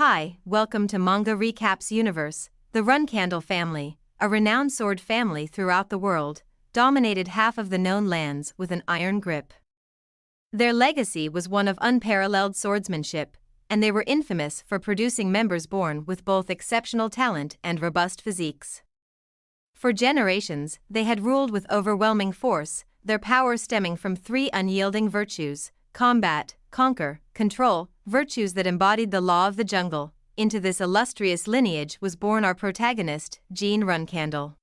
Hi, welcome to Manga Recapz universe. The Runcandel family, a renowned sword family throughout the world, dominated half of the known lands with an iron grip. Their legacy was one of unparalleled swordsmanship, and they were infamous for producing members born with both exceptional talent and robust physiques. For generations, they had ruled with overwhelming force, their power stemming from three unyielding virtues: combat, conquer, control, virtues that embodied the law of the jungle. Into this illustrious lineage was born our protagonist, Jean Runcandel.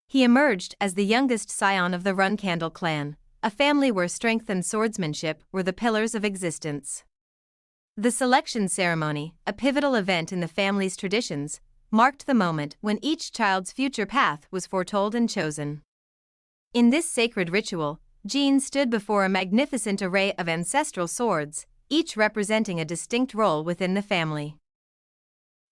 He emerged as the youngest scion of the Runcandel clan, a family where strength and swordsmanship were the pillars of existence. The selection ceremony, a pivotal event in the family's traditions, marked the moment when each child's future path was foretold and chosen. In this sacred ritual, Jean stood before a magnificent array of ancestral swords, each representing a distinct role within the family.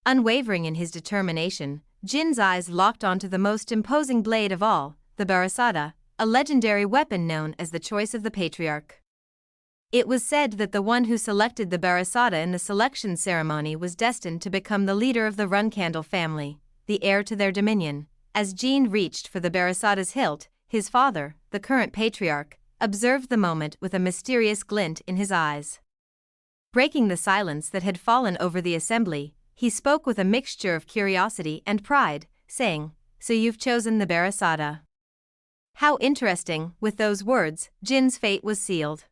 Unwavering in his determination, Jin's eyes locked onto the most imposing blade of all, the barasada, a legendary weapon known as the choice of the patriarch. It was said that the one who selected the barasada in the selection ceremony was destined to become the leader of the Runcandel family, the heir to their dominion. As Jean reached for the barasada's hilt, his father, the current patriarch, observed the moment with a mysterious glint in his eyes. Breaking the silence that had fallen over the assembly, he spoke with a mixture of curiosity and pride, saying, "So you've chosen the barasada." How interesting! With those words, Jin's fate was sealed.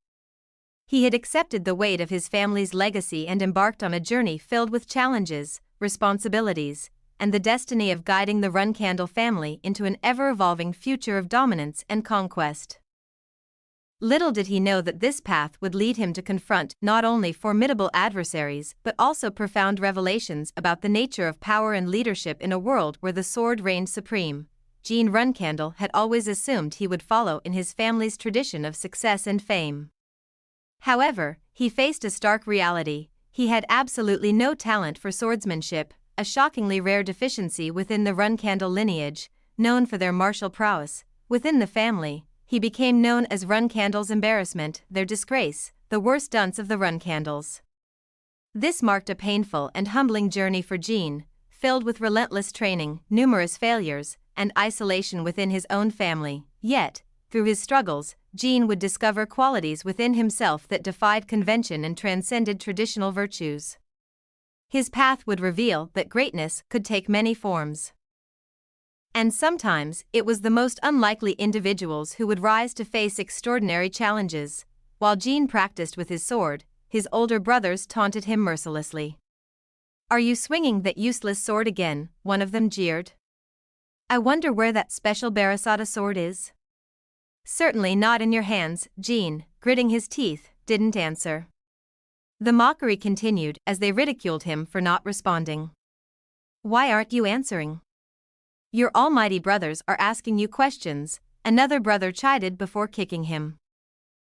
He had accepted the weight of his family's legacy and embarked on a journey filled with challenges, responsibilities, and the destiny of guiding the Runcandel family into an ever-evolving future of dominance and conquest. Little did he know that this path would lead him to confront not only formidable adversaries but also profound revelations about the nature of power and leadership in a world where the sword reigned supreme. Jean Runcandel had always assumed he would follow in his family's tradition of success and fame. However, he faced a stark reality: he had absolutely no talent for swordsmanship, a shockingly rare deficiency within the Runcandel lineage, known for their martial prowess. Within the family, he became known as Runcandel's embarrassment, their disgrace, the worst dunce of the Runcandels. This marked a painful and humbling journey for Jean, filled with relentless training, numerous failures, and isolation within his own family. Yet, through his struggles, Jean would discover qualities within himself that defied convention and transcended traditional virtues. His path would reveal that greatness could take many forms. And sometimes, it was the most unlikely individuals who would rise to face extraordinary challenges. While Jean practiced with his sword, his older brothers taunted him mercilessly. "Are you swinging that useless sword again?" one of them jeered. "I wonder where that special barasada sword is." "Certainly not in your hands," Jean, gritting his teeth, didn't answer. The mockery continued as they ridiculed him for not responding. "Why aren't you answering? Your almighty brothers are asking you questions," another brother chided before kicking him.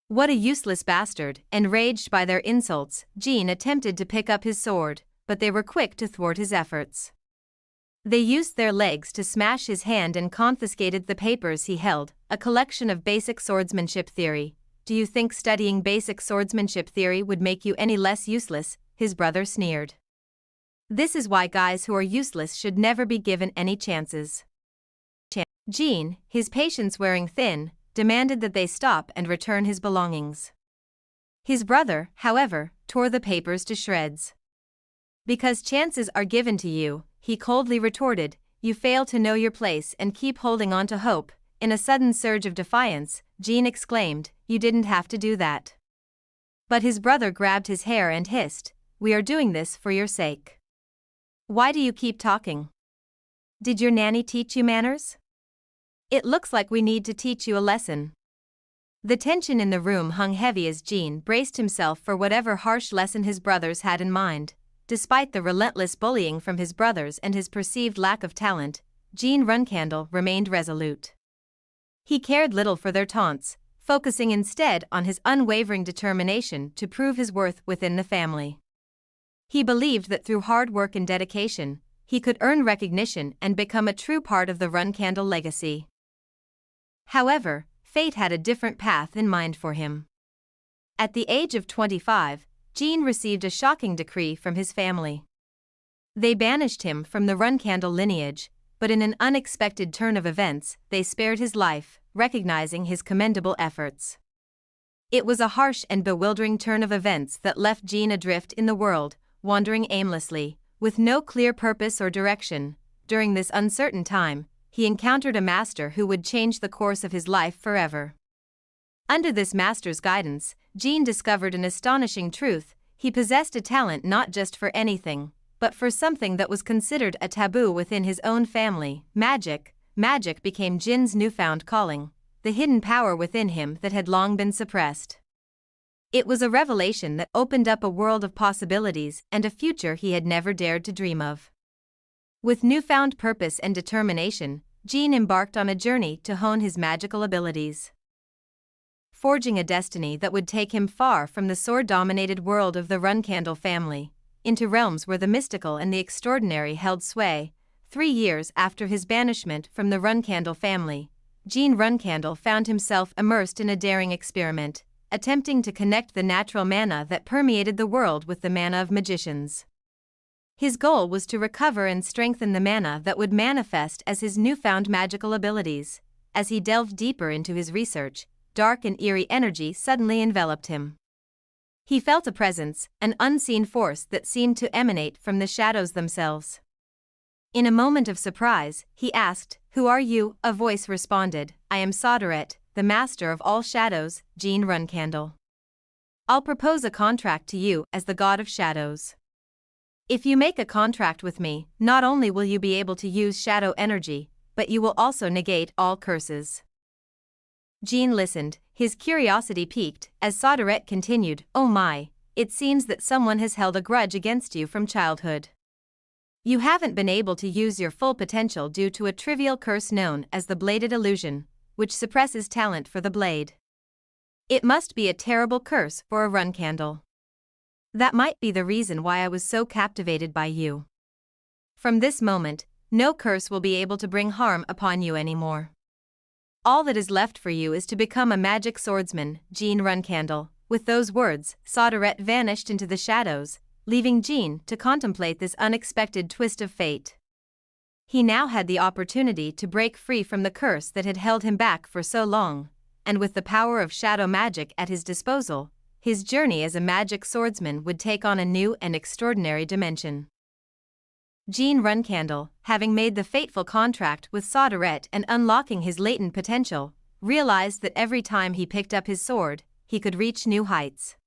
What a useless bastard! Enraged by their insults, Jean attempted to pick up his sword, but they were quick to thwart his efforts. They used their legs to smash his hand and confiscated the papers he held, a collection of basic swordsmanship theory. "Do you think studying basic swordsmanship theory would make you any less useless?" his brother sneered. "This is why guys who are useless should never be given any chances." Jean, his patience wearing thin, demanded that they stop and return his belongings. His brother, however, tore the papers to shreds. "Because chances are given to you," he coldly retorted, "you fail to know your place and keep holding on to hope." In a sudden surge of defiance, Jean exclaimed, "You didn't have to do that." But his brother grabbed his hair and hissed, "We are doing this for your sake. Why do you keep talking? Did your nanny teach you manners? It looks like we need to teach you a lesson." The tension in the room hung heavy as Jean braced himself for whatever harsh lesson his brothers had in mind. Despite the relentless bullying from his brothers and his perceived lack of talent, Jean Runcandel remained resolute. He cared little for their taunts, focusing instead on his unwavering determination to prove his worth within the family. He believed that through hard work and dedication, he could earn recognition and become a true part of the Runcandel legacy. However, fate had a different path in mind for him. At the age of 25, Jean received a shocking decree from his family. They banished him from the Runcandel lineage, but in an unexpected turn of events, they spared his life, recognizing his commendable efforts. It was a harsh and bewildering turn of events that left Jean adrift in the world, wandering aimlessly, with no clear purpose or direction. During this uncertain time, he encountered a master who would change the course of his life forever. Under this master's guidance, Jean discovered an astonishing truth: he possessed a talent not just for anything, but for something that was considered a taboo within his own family: magic. Magic became Jin's newfound calling, the hidden power within him that had long been suppressed. It was a revelation that opened up a world of possibilities and a future he had never dared to dream of. With newfound purpose and determination, Jean embarked on a journey to hone his magical abilities, forging a destiny that would take him far from the sword-dominated world of the Runcandel family, into realms where the mystical and the extraordinary held sway. 3 years after his banishment from the Runcandel family, Jean Runcandel found himself immersed in a daring experiment, attempting to connect the natural mana that permeated the world with the mana of magicians. His goal was to recover and strengthen the mana that would manifest as his newfound magical abilities. As he delved deeper into his research, dark and eerie energy suddenly enveloped him. He felt a presence, an unseen force that seemed to emanate from the shadows themselves. In a moment of surprise, he asked, "Who are you?" A voice responded, "I am Sodaret, the master of all shadows, Jean Runcandel. I'll propose a contract to you as the god of shadows. If you make a contract with me, not only will you be able to use shadow energy, but you will also negate all curses." Jean listened, his curiosity piqued, as Sodaret continued, "Oh my, it seems that someone has held a grudge against you from childhood. You haven't been able to use your full potential due to a trivial curse known as the bladed illusion, which suppresses talent for the blade. It must be a terrible curse for a Runcandel. That might be the reason why I was so captivated by you. From this moment, no curse will be able to bring harm upon you anymore. All that is left for you is to become a magic swordsman, Jean Runcandel." With those words, Sodaret vanished into the shadows, leaving Jean to contemplate this unexpected twist of fate. He now had the opportunity to break free from the curse that had held him back for so long, and with the power of shadow magic at his disposal, his journey as a magic swordsman would take on a new and extraordinary dimension. Jean Runcandel, having made the fateful contract with Sodaret and unlocking his latent potential, realized that every time he picked up his sword, he could reach new heights.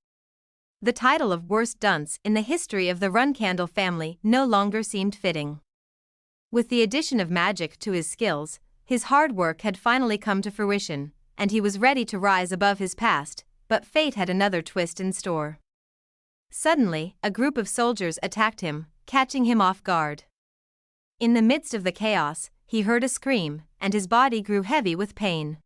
The title of worst dunce in the history of the Runcandel family no longer seemed fitting. With the addition of magic to his skills, his hard work had finally come to fruition, and he was ready to rise above his past, but fate had another twist in store. Suddenly, a group of soldiers attacked him, catching him off guard. In the midst of the chaos, he heard a scream, and his body grew heavy with pain.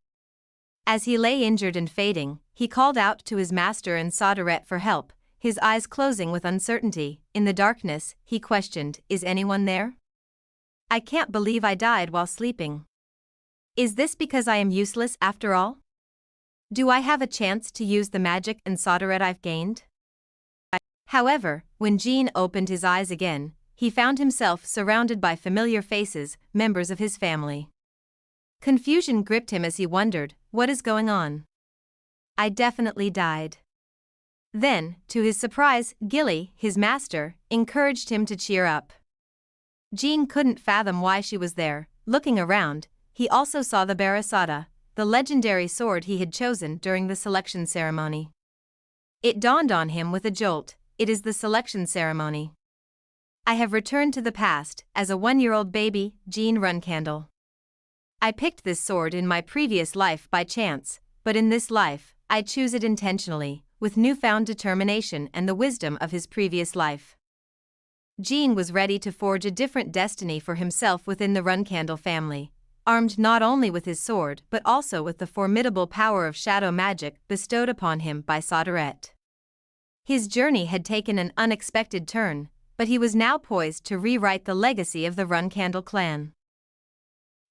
As he lay injured and fading, he called out to his master and Sodaret for help, his eyes closing with uncertainty. In the darkness, he questioned, "Is anyone there? I can't believe I died while sleeping. Is this because I am useless after all? Do I have a chance to use the magic and Sodaret I've gained?" However, when Jean opened his eyes again, he found himself surrounded by familiar faces, members of his family. Confusion gripped him as he wondered, "What is going on? I definitely died." Then, to his surprise, Gilly, his master, encouraged him to cheer up. Jean couldn't fathom why she was there. Looking around, he also saw the Barasada, the legendary sword he had chosen during the selection ceremony. It dawned on him with a jolt: it is the selection ceremony. I have returned to the past, as a 1-year-old baby, Jean Runcandel. I picked this sword in my previous life by chance, but in this life, I choose it intentionally, with newfound determination and the wisdom of his previous life. Jean was ready to forge a different destiny for himself within the Runcandel family, armed not only with his sword but also with the formidable power of shadow magic bestowed upon him by Sodaret. His journey had taken an unexpected turn, but he was now poised to rewrite the legacy of the Runcandel clan.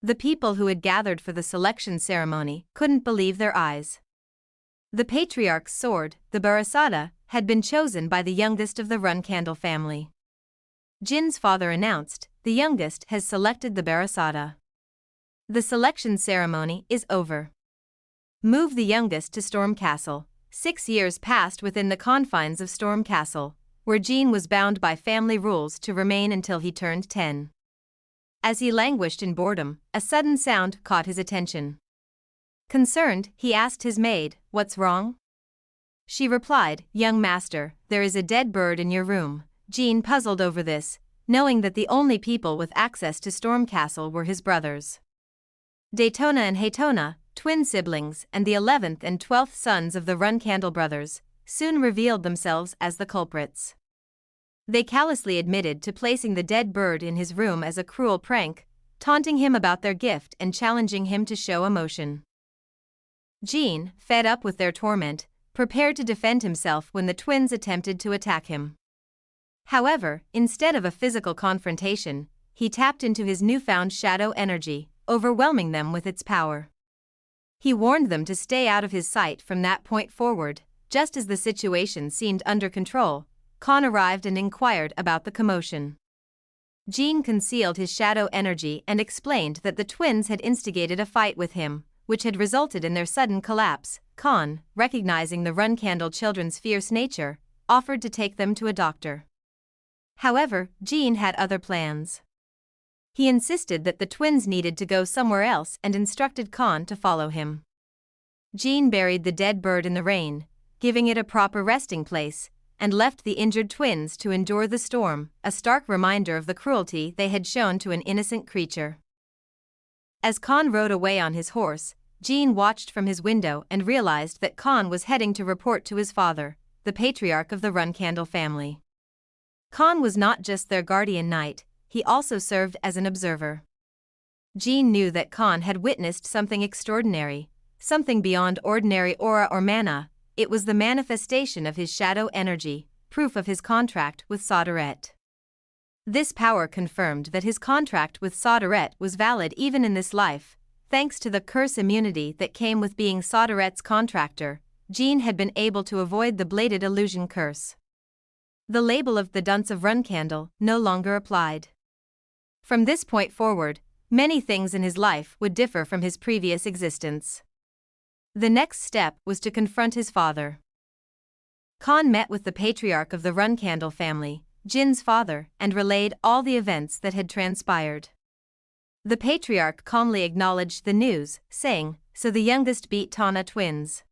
The people who had gathered for the selection ceremony couldn't believe their eyes. The patriarch's sword, the Barasada, had been chosen by the youngest of the Runcandel family. Jin's father announced, "The youngest has selected the Barasada. The selection ceremony is over. Move the youngest to Storm Castle." 6 years passed within the confines of Storm Castle, where Jin was bound by family rules to remain until he turned 10. As he languished in boredom, a sudden sound caught his attention. Concerned, he asked his maid, "What's wrong?" She replied, "Young master, there is a dead bird in your room." Jin puzzled over this, knowing that the only people with access to Storm Castle were his brothers. Daytona and Haytona, twin siblings and the 11th and 12th sons of the Runcandel brothers, soon revealed themselves as the culprits. They callously admitted to placing the dead bird in his room as a cruel prank, taunting him about their gift and challenging him to show emotion. Jin, fed up with their torment, prepared to defend himself when the twins attempted to attack him. However, instead of a physical confrontation, he tapped into his newfound shadow energy, overwhelming them with its power. He warned them to stay out of his sight from that point forward. Just as the situation seemed under control, Khan arrived and inquired about the commotion. Jin concealed his shadow energy and explained that the twins had instigated a fight with him, which had resulted in their sudden collapse. Khan, recognizing the Runcandel children's fierce nature, offered to take them to a doctor. However, Jin had other plans. He insisted that the twins needed to go somewhere else and instructed Khan to follow him. Jin buried the dead bird in the rain, giving it a proper resting place, and left the injured twins to endure the storm, a stark reminder of the cruelty they had shown to an innocent creature. As Khan rode away on his horse, Jin watched from his window and realized that Khan was heading to report to his father, the patriarch of the Runcandel family. Khan was not just their guardian knight, he also served as an observer. Jin knew that Khan had witnessed something extraordinary, something beyond ordinary aura or mana. It was the manifestation of his shadow energy, proof of his contract with Soderet. This power confirmed that his contract with Soderet was valid even in this life. Thanks to the curse immunity that came with being Soderet's contractor, Jin had been able to avoid the bladed illusion curse. The label of the Dunce of Runcandel no longer applied. From this point forward, many things in his life would differ from his previous existence. The next step was to confront his father. Khan met with the patriarch of the Runcandel family, Jin's father, and relayed all the events that had transpired. The patriarch calmly acknowledged the news, saying, "So the youngest beat Tana twins."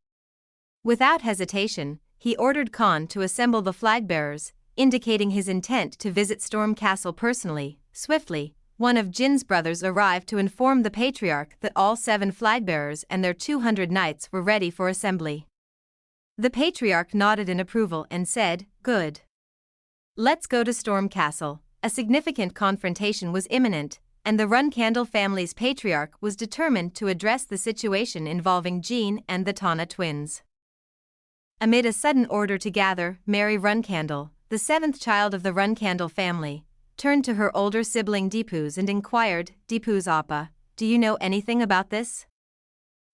Without hesitation, he ordered Khan to assemble the flag-bearers, indicating his intent to visit Storm Castle personally. Swiftly, one of Jin's brothers arrived to inform the patriarch that all 7 flag-bearers and their 200 knights were ready for assembly. The patriarch nodded in approval and said, "Good. Let's go to Storm Castle." A significant confrontation was imminent, and the Runcandel family's patriarch was determined to address the situation involving Jin and the Tana twins. Amid a sudden order to gather, Mary Runcandel, the 7th child of the Runcandel family, turned to her older sibling Deepooz and inquired, "Deepooz Appa, do you know anything about this?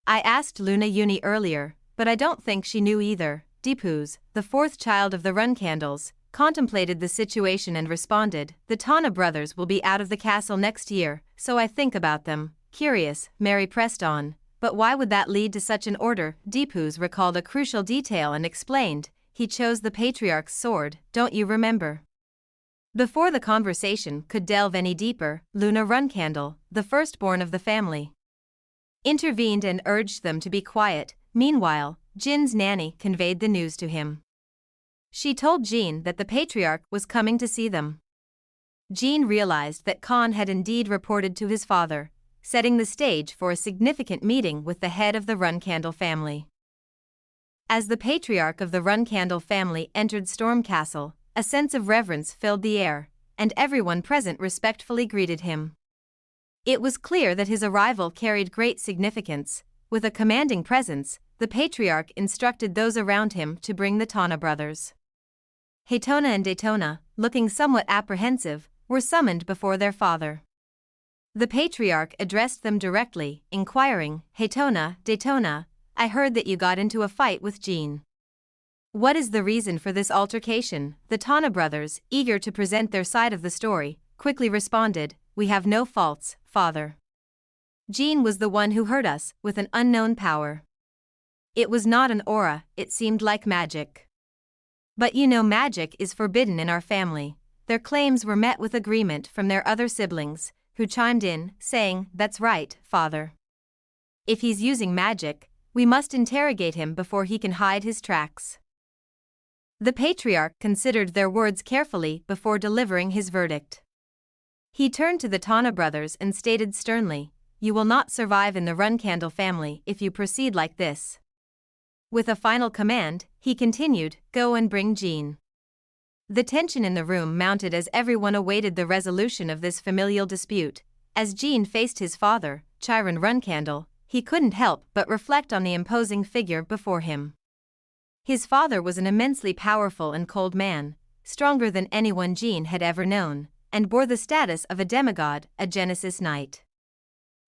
I asked Luna Uni earlier, but I don't think she knew either." Deepooz, the 4th child of the Runcandels, contemplated the situation and responded, "The Tana brothers will be out of the castle next year, so I think about them." Curious, Mary pressed on, "But why would that lead to such an order?" Deepooz recalled a crucial detail and explained, "He chose the patriarch's sword, don't you remember?" Before the conversation could delve any deeper, Luna Runcandel, the firstborn of the family, intervened and urged them to be quiet. Meanwhile, Jin's nanny conveyed the news to him. She told Jin that the patriarch was coming to see them. Jin realized that Khan had indeed reported to his father, setting the stage for a significant meeting with the head of the Runcandel family. As the patriarch of the Runcandel family entered Storm Castle, a sense of reverence filled the air, and everyone present respectfully greeted him. It was clear that his arrival carried great significance. With a commanding presence, the patriarch instructed those around him to bring the Tana brothers. Haytona and Daytona, looking somewhat apprehensive, were summoned before their father. The patriarch addressed them directly, inquiring, "Haytona, Daytona, I heard that you got into a fight with Jin. What is the reason for this altercation? The Tana brothers, eager to present their side of the story, quickly responded, "We have no faults, father. Jean was the one who hurt us with an unknown power. It was not an aura, it seemed like magic. But you know magic is forbidden in our family." Their claims were met with agreement from their other siblings, who chimed in, saying, "That's right, father. If he's using magic, we must interrogate him before he can hide his tracks." The patriarch considered their words carefully before delivering his verdict. He turned to the Tana brothers and stated sternly, "You will not survive in the Runcandel family if you proceed like this." With a final command, he continued, "Go and bring Jean." The tension in the room mounted as everyone awaited the resolution of this familial dispute. As Jean faced his father, Chiron Runcandel, he couldn't help but reflect on the imposing figure before him. His father was an immensely powerful and cold man, stronger than anyone Jean had ever known, and bore the status of a demigod, a Genesis Knight.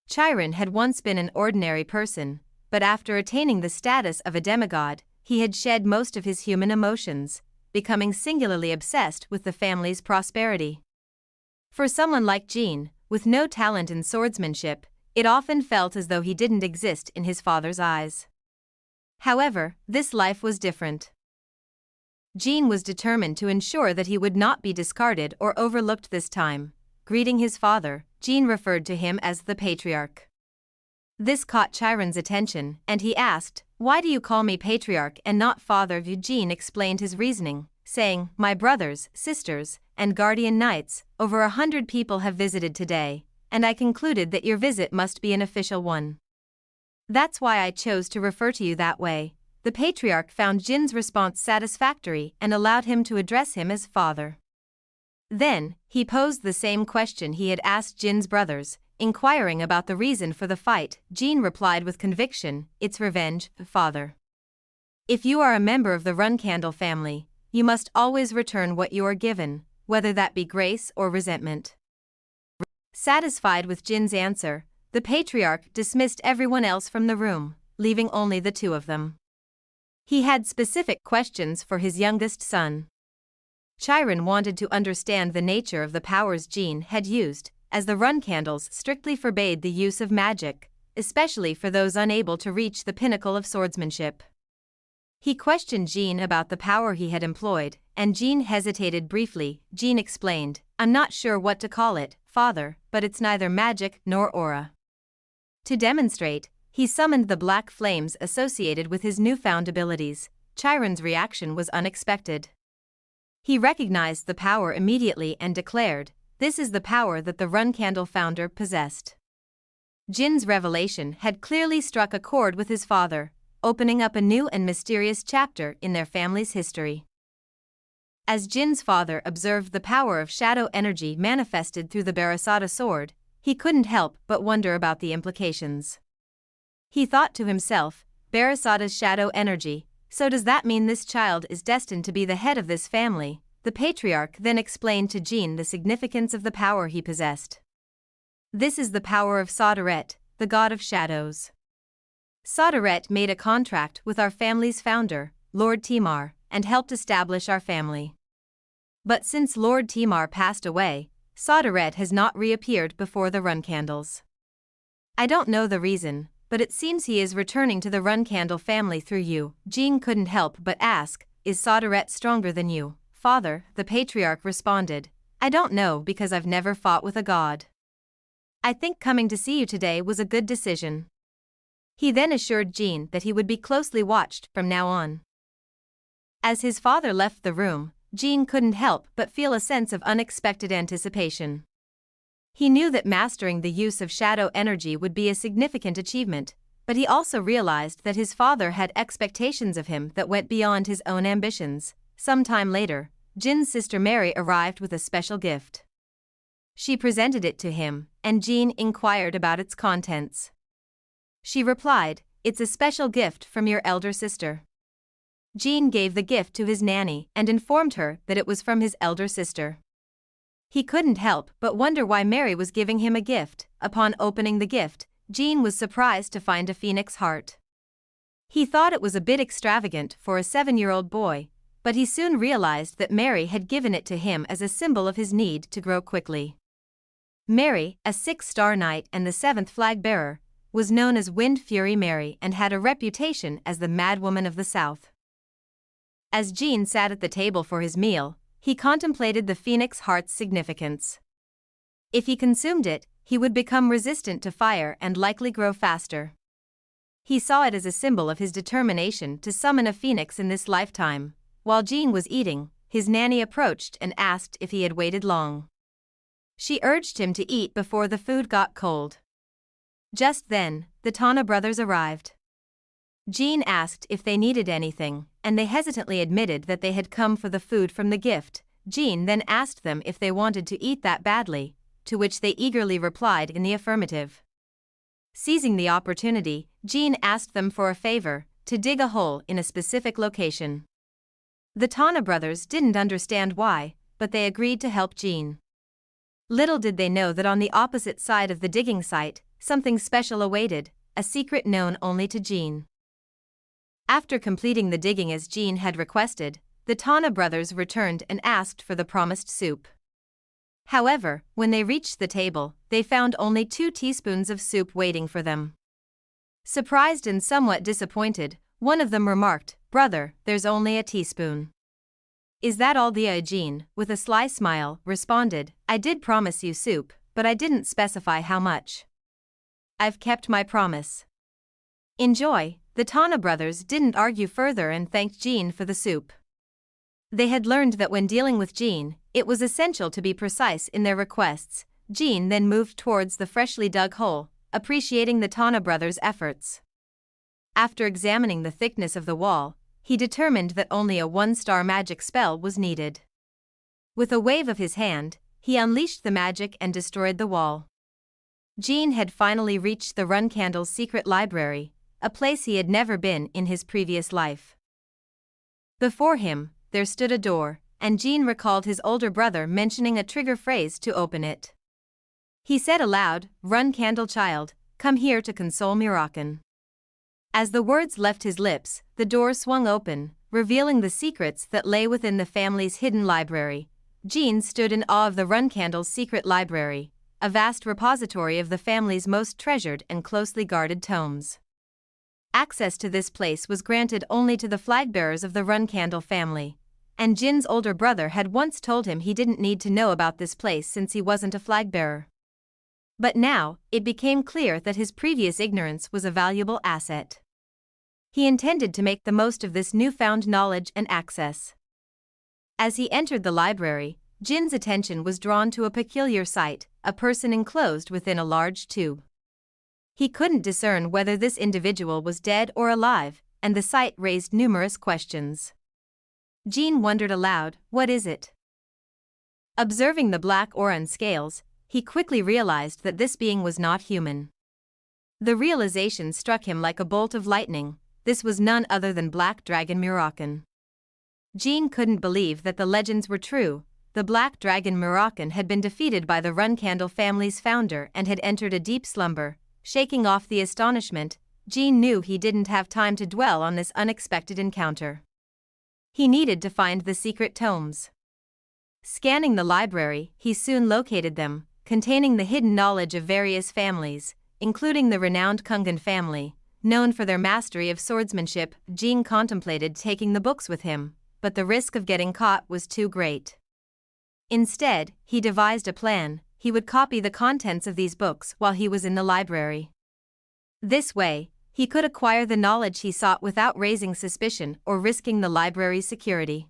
Chiron had once been an ordinary person, but after attaining the status of a demigod, he had shed most of his human emotions, becoming singularly obsessed with the family's prosperity. For someone like Jean, with no talent in swordsmanship, it often felt as though he didn't exist in his father's eyes. However, this life was different. Jean was determined to ensure that he would not be discarded or overlooked this time. Greeting his father, Jean referred to him as the patriarch. This caught Chiron's attention, and he asked, "Why do you call me patriarch and not father?" Jean explained his reasoning, saying, "My brothers, sisters, and guardian knights, over 100 people have visited today, and I concluded that your visit must be an official one. That's why I chose to refer to you that way." The patriarch found Jin's response satisfactory and allowed him to address him as father. Then, he posed the same question he had asked Jin's brothers, inquiring about the reason for the fight. Jean replied with conviction, "It's revenge, father. If you are a member of the Runcandel family, you must always return what you are given, whether that be grace or resentment." Satisfied with Jin's answer, the patriarch dismissed everyone else from the room, leaving only the two of them. He had specific questions for his youngest son. Chiron wanted to understand the nature of the powers Jean had used, as the Runcandels strictly forbade the use of magic, especially for those unable to reach the pinnacle of swordsmanship. He questioned Jean about the power he had employed, and Jean hesitated briefly. Jean explained, "I'm not sure what to call it, father, but it's neither magic nor aura." To demonstrate, he summoned the black flames associated with his newfound abilities. Chiron's reaction was unexpected. He recognized the power immediately and declared, "This is the power that the Runcandel founder possessed." Jin's revelation had clearly struck a chord with his father, opening up a new and mysterious chapter in their family's history. As Jin's father observed the power of shadow energy manifested through the Barasada sword, he couldn't help but wonder about the implications. He thought to himself, "Barasada's shadow energy, so does that mean this child is destined to be the head of this family?" The patriarch then explained to Jean the significance of the power he possessed. "This is the power of Soderet, the god of shadows. Soderet made a contract with our family's founder, Lord Timar, and helped establish our family. But since Lord Timar passed away, Soderet has not reappeared before the Runcandels. I don't know the reason, but it seems he is returning to the Runcandel family through you." Jean couldn't help but ask, "Is Soderet stronger than you, father?" The patriarch responded, "I don't know because I've never fought with a god. I think coming to see you today was a good decision." He then assured Jean that he would be closely watched from now on. As his father left the room, Jean couldn't help but feel a sense of unexpected anticipation. He knew that mastering the use of shadow energy would be a significant achievement, but he also realized that his father had expectations of him that went beyond his own ambitions. Sometime later, Jin's sister Mary arrived with a special gift. She presented it to him, and Jean inquired about its contents. She replied, "It's a special gift from your elder sister." Jean gave the gift to his nanny and informed her that it was from his elder sister. He couldn't help but wonder why Mary was giving him a gift. Upon opening the gift, Jean was surprised to find a phoenix heart. He thought it was a bit extravagant for a 7-year-old boy, but he soon realized that Mary had given it to him as a symbol of his need to grow quickly. Mary, a 6-star knight and the 7th flag-bearer, was known as Wind Fury Mary and had a reputation as the madwoman of the South. As Jean sat at the table for his meal, he contemplated the phoenix heart's significance. If he consumed it, he would become resistant to fire and likely grow faster. He saw it as a symbol of his determination to summon a phoenix in this lifetime. While Jean was eating, his nanny approached and asked if he had waited long. She urged him to eat before the food got cold. Just then, the Tana brothers arrived. Jean asked if they needed anything, and they hesitantly admitted that they had come for the food from the gift. Jean then asked them if they wanted to eat that badly, to which they eagerly replied in the affirmative. Seizing the opportunity, Jean asked them for a favor, to dig a hole in a specific location. The Tana brothers didn't understand why, but they agreed to help Jean. Little did they know that on the opposite side of the digging site, something special awaited, a secret known only to Jean. After completing the digging as Jean had requested, the Tana brothers returned and asked for the promised soup. However, when they reached the table, they found only 2 teaspoons of soup waiting for them. Surprised and somewhat disappointed, one of them remarked, "Brother, there's only a teaspoon." "Is that all?" Jean, with a sly smile, responded, "I did promise you soup, but I didn't specify how much. I've kept my promise." Enjoy. The Tana brothers didn't argue further and thanked Jean for the soup. They had learned that when dealing with Jean, it was essential to be precise in their requests. Jean then moved towards the freshly dug hole, appreciating the Tana brothers' efforts. After examining the thickness of the wall, he determined that only a 1-star magic spell was needed. With a wave of his hand, he unleashed the magic and destroyed the wall. Jean had finally reached the Runcandel's secret library, a place he had never been in his previous life. Before him, there stood a door, and Jean recalled his older brother mentioning a trigger phrase to open it. He said aloud, "Runcandel child, come here to console Mirakan." As the words left his lips, the door swung open, revealing the secrets that lay within the family's hidden library. Jean stood in awe of the Runcandel's secret library, a vast repository of the family's most treasured and closely guarded tomes. Access to this place was granted only to the flagbearers of the Runcandel family, and Jin's older brother had once told him he didn't need to know about this place since he wasn't a flagbearer. But now, it became clear that his previous ignorance was a valuable asset. He intended to make the most of this newfound knowledge and access. As he entered the library, Jin's attention was drawn to a peculiar sight, a person enclosed within a large tube. He couldn't discern whether this individual was dead or alive, and the sight raised numerous questions. Jean wondered aloud, "What is it?" Observing the black aura and scales, he quickly realized that this being was not human. The realization struck him like a bolt of lightning. This was none other than Black Dragon Mirakan. Jean couldn't believe that the legends were true. The Black Dragon Mirakan had been defeated by the Runcandel family's founder and had entered a deep slumber. Shaking off the astonishment, Jean knew he didn't have time to dwell on this unexpected encounter. He needed to find the secret tomes. Scanning the library, he soon located them, containing the hidden knowledge of various families, including the renowned Kungan family, known for their mastery of swordsmanship. Jean contemplated taking the books with him, but the risk of getting caught was too great. Instead, he devised a plan. He would copy the contents of these books while he was in the library. This way, he could acquire the knowledge he sought without raising suspicion or risking the library's security.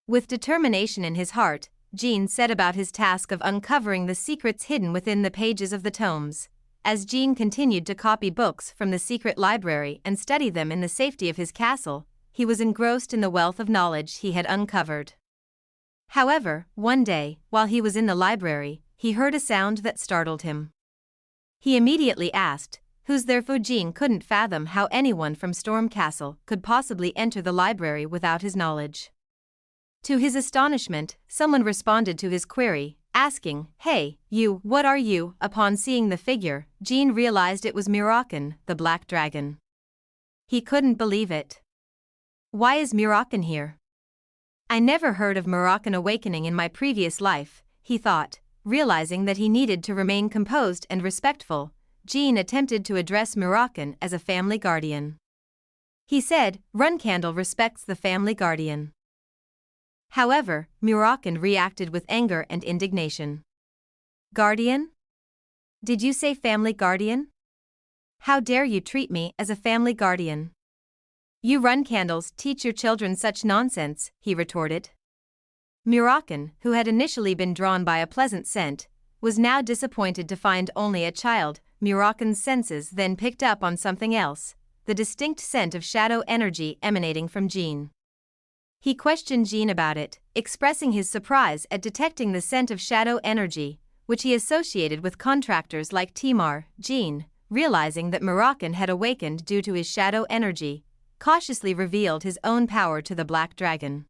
With determination in his heart, Jean set about his task of uncovering the secrets hidden within the pages of the tomes. As Jean continued to copy books from the secret library and study them in the safety of his castle, he was engrossed in the wealth of knowledge he had uncovered. However, one day, while he was in the library, he heard a sound that startled him. He immediately asked, "Who's there?" Jean couldn't fathom how anyone from Storm Castle could possibly enter the library without his knowledge. To his astonishment, someone responded to his query, asking, "Hey, you, what are you?" Upon seeing the figure, Jean realized it was Mirakan, the Black Dragon. He couldn't believe it. Why is Murakan here? I never heard of Murakan awakening in my previous life, he thought, realizing that he needed to remain composed and respectful. Jean attempted to address Murakan as a family guardian. He said, Runcandel respects the family guardian. However, Murakan reacted with anger and indignation. Guardian? Did you say family guardian? How dare you treat me as a family guardian? You Runcandels teach your children such nonsense, he retorted. Murakan, who had initially been drawn by a pleasant scent, was now disappointed to find only a child. Murakan's senses then picked up on something else, the distinct scent of shadow energy emanating from Jean. He questioned Jean about it, expressing his surprise at detecting the scent of shadow energy, which he associated with contractors like Timar. Jean, realizing that Murakan had awakened due to his shadow energy, cautiously revealed his own power to the Black Dragon.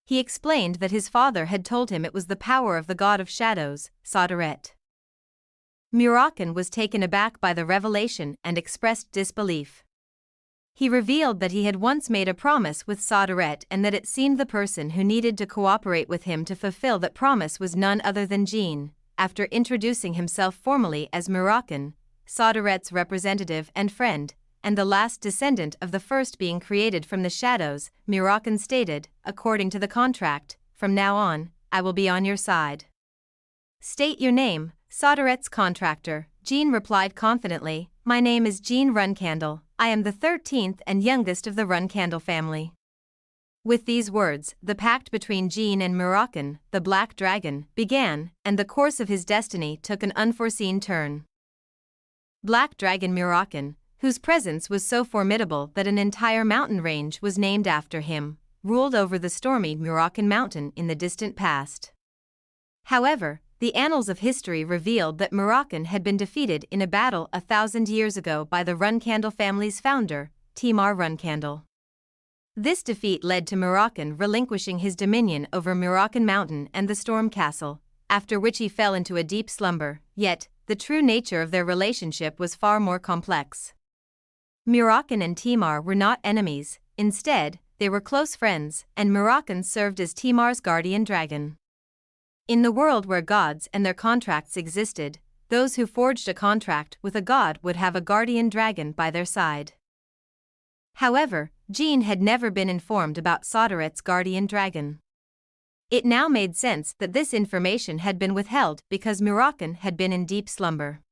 He explained that his father had told him it was the power of the god of shadows, Saderet. Murakan was taken aback by the revelation and expressed disbelief. He revealed that he had once made a promise with Saderet and that it seemed the person who needed to cooperate with him to fulfill that promise was none other than Jean. After introducing himself formally as Murakan, Sadaret's representative and friend, and the last descendant of the first being created from the shadows, Murakan stated, according to the contract, from now on, I will be on your side. State your name, Sadaret's contractor. Jean replied confidently, my name is Jean Runcandel, I am the 13th and youngest of the Runcandel family. With these words, the pact between Jean and Murakan, the Black Dragon, began, and the course of his destiny took an unforeseen turn. Black Dragon Murakan, whose presence was so formidable that an entire mountain range was named after him, ruled over the stormy Murakan Mountain in the distant past. However, the annals of history revealed that Murakan had been defeated in a battle 1,000 years ago by the Runcandel family's founder, Timar Runcandel. This defeat led to Murakan relinquishing his dominion over Murakan Mountain and the Storm Castle, after which he fell into a deep slumber, yet, the true nature of their relationship was far more complex. Murakan and Timar were not enemies, instead, they were close friends, and Murakan served as Timar's guardian dragon. In the world where gods and their contracts existed, those who forged a contract with a god would have a guardian dragon by their side. However, Jean had never been informed about Sadaret's guardian dragon. It now made sense that this information had been withheld because Murakan had been in deep slumber.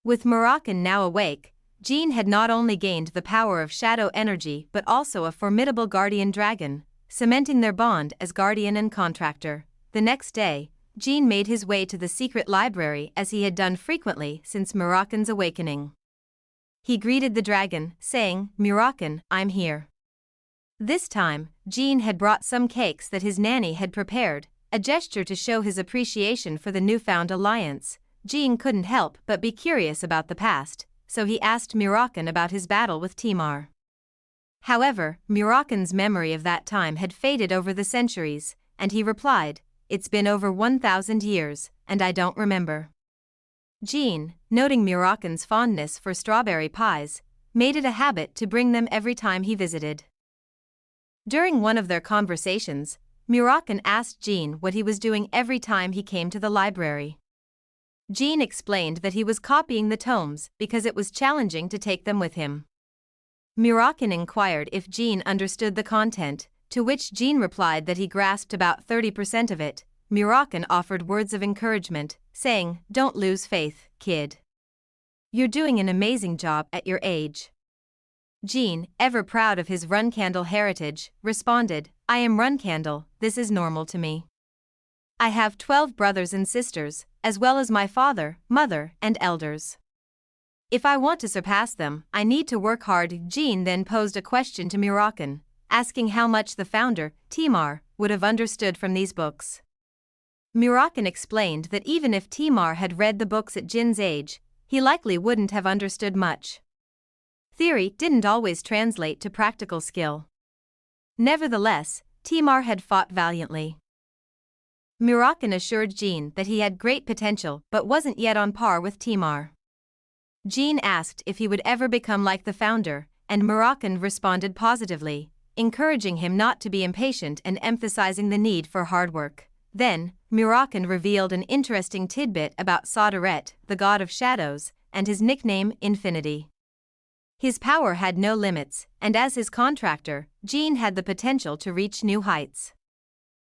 With Murakan now awake, Jean had not only gained the power of shadow energy but also a formidable guardian dragon, cementing their bond as guardian and contractor. The next day, Jean made his way to the secret library as he had done frequently since Murakan's awakening. He greeted the dragon, saying, Murakan, I'm here. This time, Jean had brought some cakes that his nanny had prepared, a gesture to show his appreciation for the newfound alliance. Jean couldn't help but be curious about the past, so he asked Murakan about his battle with Timar. However, Murakan's memory of that time had faded over the centuries, and he replied, It's been over 1,000 years, and I don't remember. Jean, noting Murakan's fondness for strawberry pies, made it a habit to bring them every time he visited. During one of their conversations, Murakan asked Jean what he was doing every time he came to the library. Jean explained that he was copying the tomes because it was challenging to take them with him. Murakan inquired if Jean understood the content, to which Jean replied that he grasped about 30% of it. Murakan offered words of encouragement, saying, Don't lose faith, kid. You're doing an amazing job at your age. Jean, ever proud of his Runcandel heritage, responded, I am Runcandel, this is normal to me. I have 12 brothers and sisters, as well as my father, mother, and elders. If I want to surpass them, I need to work hard. Jean then posed a question to Murakan, asking how much the founder, Timar, would have understood from these books. Murakan explained that even if Timar had read the books at Jin's age, he likely wouldn't have understood much. Theory didn't always translate to practical skill. Nevertheless, Timar had fought valiantly. Murakan assured Jean that he had great potential but wasn't yet on par with Timar. Jean asked if he would ever become like the founder, and Moroccan responded positively, encouraging him not to be impatient and emphasizing the need for hard work. Then, Moroccan revealed an interesting tidbit about Soderet, the god of shadows, and his nickname, Infinity. His power had no limits, and as his contractor, Jean had the potential to reach new heights.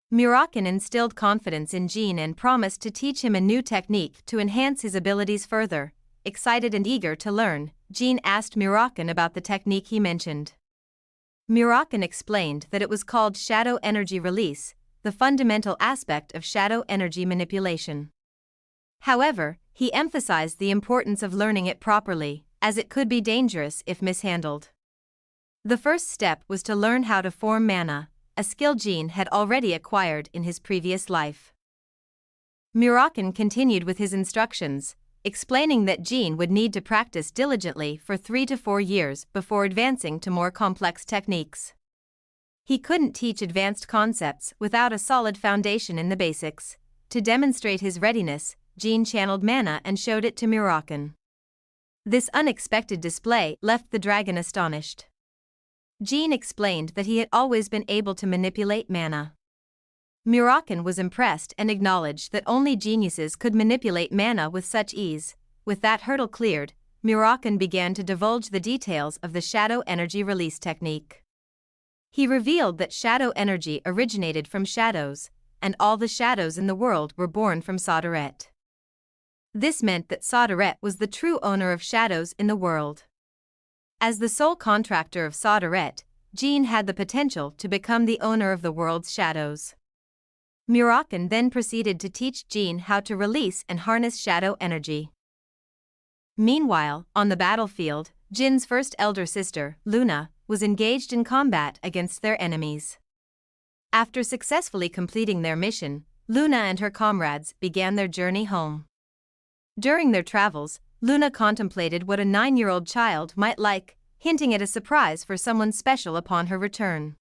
Moroccan instilled confidence in Jean and promised to teach him a new technique to enhance his abilities further. Excited and eager to learn, Jean asked Moroccan about the technique he mentioned. Moroccan explained that it was called shadow energy release, the fundamental aspect of shadow energy manipulation. However, he emphasized the importance of learning it properly, as it could be dangerous if mishandled. The first step was to learn how to form mana, a skill Jean had already acquired in his previous life. Moroccan continued with his instructions, explaining that Jean would need to practice diligently for 3 to 4 years before advancing to more complex techniques. He couldn't teach advanced concepts without a solid foundation in the basics. To demonstrate his readiness, Jean channeled mana and showed it to Moroccan. This unexpected display left the dragon astonished. Jean explained that he had always been able to manipulate mana. Moroccan was impressed and acknowledged that only geniuses could manipulate mana with such ease. With that hurdle cleared, Moroccan began to divulge the details of the shadow energy release technique. He revealed that shadow energy originated from shadows, and all the shadows in the world were born from Soderet. This meant that Soderet was the true owner of shadows in the world. As the sole contractor of Soderet, Jean had the potential to become the owner of the world's shadows. Moroccan then proceeded to teach Jean how to release and harness shadow energy. Meanwhile, on the battlefield, Jin's first elder sister, Luna, was engaged in combat against their enemies. After successfully completing their mission, Luna and her comrades began their journey home. During their travels, Luna contemplated what a 9-year-old child might like, hinting at a surprise for someone special upon her return.